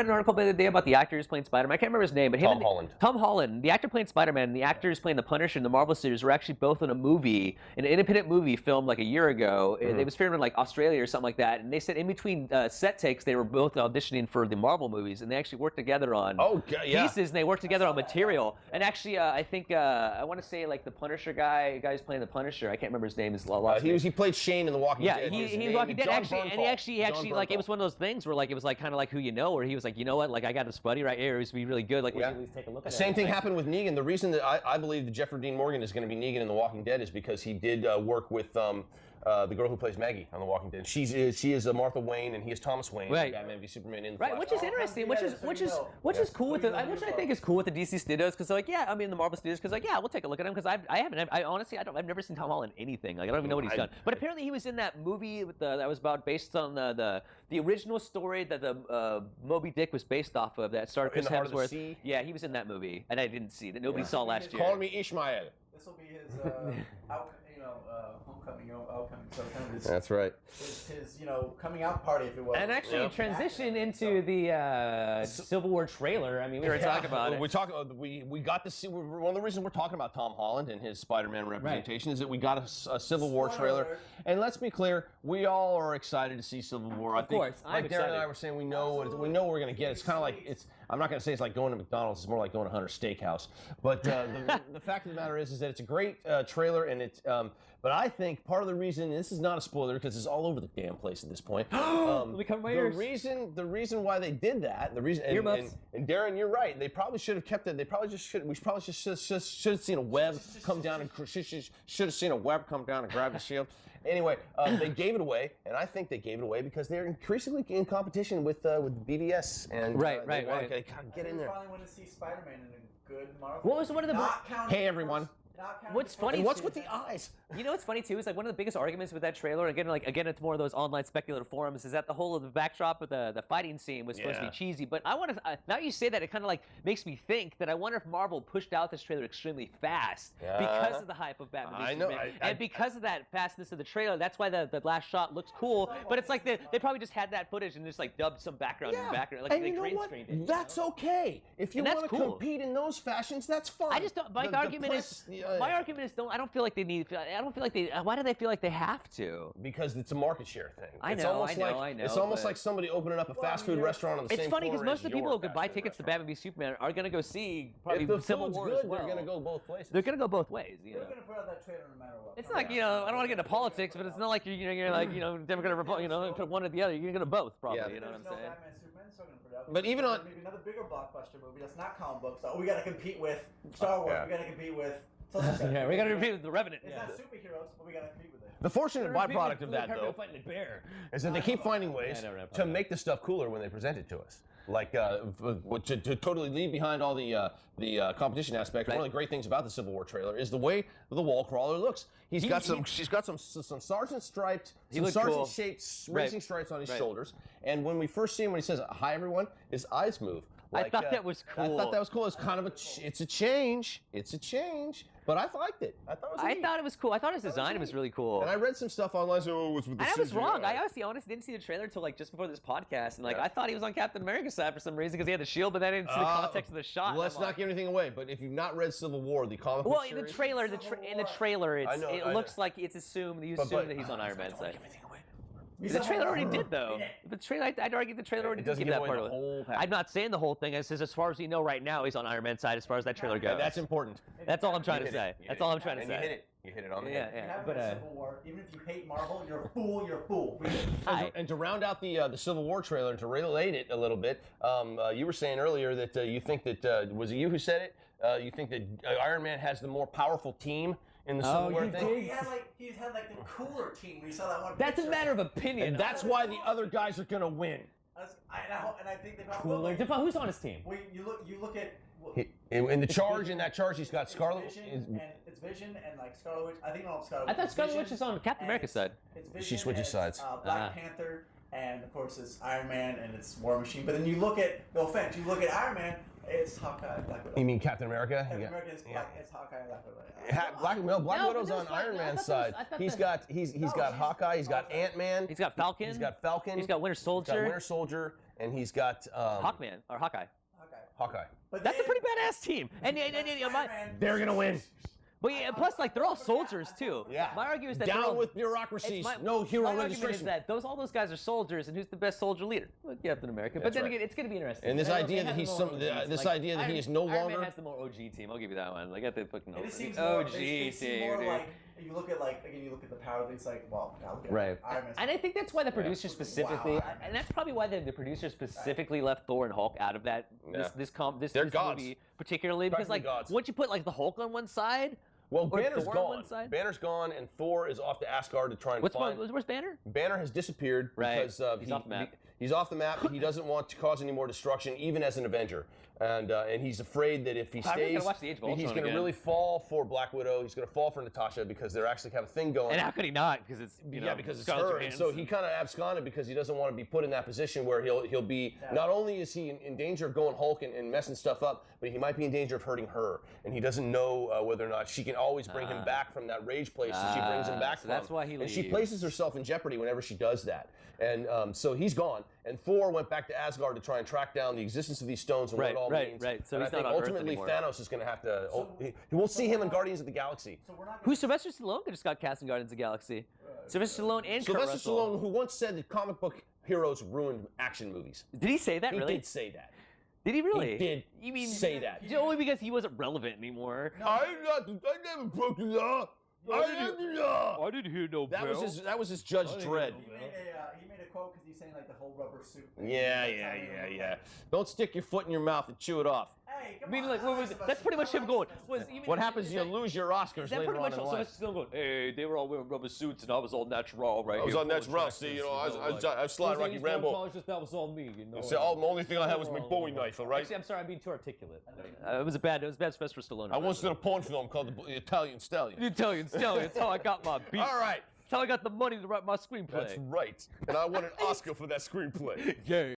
read an article the other day about the actor who's playing Spider-Man. I can't remember his name, but Tom Holland. Tom Holland, the actor playing Spider-Man, and the actor who's playing the Punisher in the Marvel series were actually both in a movie, an independent movie filmed like a year ago. It was filmed in like Australia or something like that. And they said in between set takes, they were both auditioning for the Marvel movies, and they actually worked together on pieces, and they worked together on material. And actually, I think I want to say like the Punisher guy's playing the Punisher. I can't remember his name. He played Shane in The Walking Dead. Yeah, he was Walking Dead actually, and he actually like it was one of those things where like it was like kind of like Who You Know, where he was like, you know what, like I got this buddy right here who's be really good. Like, we should at least take a look at it. Same thing happened with Negan. The reason that I believe that Jeffrey Dean Morgan is going to be Negan in The Walking Dead is because he did work with the girl who plays Maggie on The Walking Dead. She is Martha Wayne, and he is Thomas Wayne. Right. Batman v Superman in the Right, which is interesting. Which is cool with which I think is cool with the DC studios, because like the Marvel studios, because like we'll take a look at him, because I honestly I've never seen Tom Holland in anything. Like I don't even know what he's done. But apparently he was in that movie with that was based on the original story that the Moby Dick was based off of, that starred Chris Hemsworth. Yeah, he was in that movie, and I didn't see that. Nobody saw last year. Call me Ishmael. This will be his homecoming. So kind of his, that's right. His coming out party, if it was. And actually, transition into the Civil War trailer. I mean, we were talking about it. We got to see. One of the reasons we're talking about Tom Holland and his Spider-Man representation is that we got a Civil War trailer. And let's be clear, we all are excited to see Civil War. Of course, like Darren and I were saying, we know what we're going to get. It's kind of like I'm not going to say it's like going to McDonald's. It's more like going to Hunter's Steakhouse. But the fact of the matter is that it's a great trailer, and it's. But I think part of the reason, and this is not a spoiler because it's all over the damn place at this point. Let me cover my ears. The reason why they did that, and Darren, you're right. They probably should have kept it. They probably just should. We probably just should have seen a web come down and should have seen a web come down and grab the shield. Anyway, they gave it away, and I think they gave it away because they're increasingly in competition with BVS and they gotta get in there. I finally want to see Spider-Man in a good Marvel. What was one of the? Hey everyone. What's funny? And what's with the eyes? You know what's funny too is like one of the biggest arguments with that trailer. Again, it's more of those online speculative forums. Is that the whole of the backdrop of the fighting scene was supposed to be cheesy? But I want to now you say that, it kind of like makes me think that I wonder if Marvel pushed out this trailer extremely fast because of the hype of Batman v Superman, and because of that fastness of the trailer. That's why the last shot looks cool. But it's like they probably just had that footage and just like dubbed some background in the background, like and they you know green what? screened it. That's okay. If you want to compete in those fashions, that's fine. I just don't. My argument is I don't feel like they need. I don't feel like they. Why do they feel like they have to? Because it's a market share thing. I know. It's almost like somebody opening up a fast food restaurant on the same floor. It's funny because most of the people who could buy tickets to Batman v Superman are going to go see probably Civil War as well. They're going to go both places. They're going to go both ways. They're going to put out that trailer no matter what. It's not like I don't want to get into politics, but it's not like you're like Democrat or Republican. Put one or the other. You're going to both probably. You know what I'm saying? Batman, Superman, so going to put out. But even on maybe another bigger blockbuster movie that's not comic books. Oh, we got to compete with Star Wars. We got to compete with. Yeah, we got to compete with the Revenant. It's not superheroes, but we got to compete with it. The fortunate byproduct of that, though, is that they keep finding ways to make the stuff cooler when they present it to us. Like to totally leave behind all the competition aspect. One of the great things about the Civil War trailer is the way the wall crawler looks. She's got some sergeant striped, some sergeant shaped racing stripes on his shoulders. And when we first see him, when he says "Hi everyone," his eyes move. I thought that was cool. I thought that was cool. It's kind of it's a change. It's a change. But I liked it. I thought it was cool. I thought his design was really cool. And I read some stuff online. So it was with the I was wrong. I honestly didn't see the trailer until like just before this podcast, and like I thought he was on Captain America's side for some reason because he had the shield, but then I didn't see the context of the shot. Let's not give anything away. But if you've not read Civil War, the comic book series, in the trailer, it looks like it's assumed. You assume that he's on Iron Man's side. The trailer already did, though. The trailer, I'd argue the trailer already did give that part of it. I'm not saying the whole thing. It says, as far as we know right now, he's on Iron Man's side as far as that trailer goes. And that's important. That's all I'm trying to say. That's all I'm trying to say. You hit it on the head. Yeah. But Civil War, even if you hate Marvel, you're a fool. You're a fool. And to round out the Civil War trailer and to relate it a little bit, you were saying earlier that you think that was it you who said it? You think that Iron Man has the more powerful team in the Civil War thing? He's had like the cooler team. We saw that one. That's a matter of opinion. And that's why the other guys are gonna win. I know, and I think they probably cooler. Who's on his team? Well, you look at. In that charge, he's got Scarlet. It's Vision and like Scarlet Witch. I think not Scarlet Witch. I thought Scarlet Witch is on Captain America's side. She switches sides. Black Panther, and of course it's Iron Man and it's War Machine. But then you look at, no offense, you look at Iron Man. It's Hawkeye and Black Widow. You mean Captain America? Captain America is it's Hawkeye and Black Widow. Black Widow's on Iron Man's side. He's got Hawkeye. He's got Ant-Man. He's got Falcon. He's got Falcon. He's got Winter Soldier. He's got Winter Soldier, and he's got Hawkman or Hawkeye. Hawkeye. But that's a pretty badass team. And they're gonna win. But yeah, plus, like, they're all soldiers too. Yeah. My argument is that down with bureaucracies, no hero registration. registration. Is that all those guys are soldiers, and who's the best soldier leader? Well, Captain America. But then again, it's going to be interesting. And this idea that he's idea that he is no longer. Iron Man has the more OG team. I'll give you that one. Like, got the fucking OG team. More like, you look at you look at the power. It's like, well, now look at Iron Man. And I think that's why the producers specifically, and that's probably why the producers specifically left Thor and Hulk out of that this movie particularly, because like once you put like the Hulk on one side. Well, Banner's gone. Banner's gone, and Thor is off to Asgard to try and find. Where's Banner? Banner has disappeared because he's off the map. He's off the map. He doesn't want to cause any more destruction, even as an Avenger. And he's afraid that if he stays, he's going to really fall for Black Widow. He's going to fall for Natasha because they actually have a thing going. And how could he not? Because it's because it's her. And so he kind of absconded because he doesn't want to be put in that position where he'll be. Not only is he in danger of going Hulk and messing stuff up, but he might be in danger of hurting her. And he doesn't know whether or not she can always bring him back from that rage place that she brings him back from. That's why he leaves. And she places herself in jeopardy whenever she does that. And so he's gone. And Thor went back to Asgard to try and track down the existence of these stones and what it all means. Right. So and he's I think not on ultimately Earth Thanos is going to have to. We'll see him in Guardians of the Galaxy. Who's Sylvester Stallone just got cast in Guardians of the Galaxy? Sylvester Stallone and Kurt Sylvester Stallone, who once said that comic book heroes ruined action movies. Did he say that? Really? He did say that. Did he really? He did say that. Only because he wasn't relevant anymore. I never broke the law. I didn't hear no bell. That was his Judge Dredd. He made a quote because he's saying like the whole rubber suit. Yeah. Don't stick your foot in your mouth and chew it off. Hey, come I mean, on. like, what was it? That's pretty much him going. What happens is you lose your Oscars later on in life. Sylvester Stallone going, hey, they were all wearing rubber suits and I was all natural, right? I was all natural. See, I slide Rocky Rambo. That was all me, you know. See, the only thing I had was my Bowie knife, all right? Actually, I'm sorry, I'm being too articulate. It was bad Sylvester Stallone. I once did a porn film called The Italian Stallion. The Italian Stallion. That's how I got my beat. All right. That's how I got the money to write my screenplay. That's right. And I won an Oscar for that screenplay. Yeah.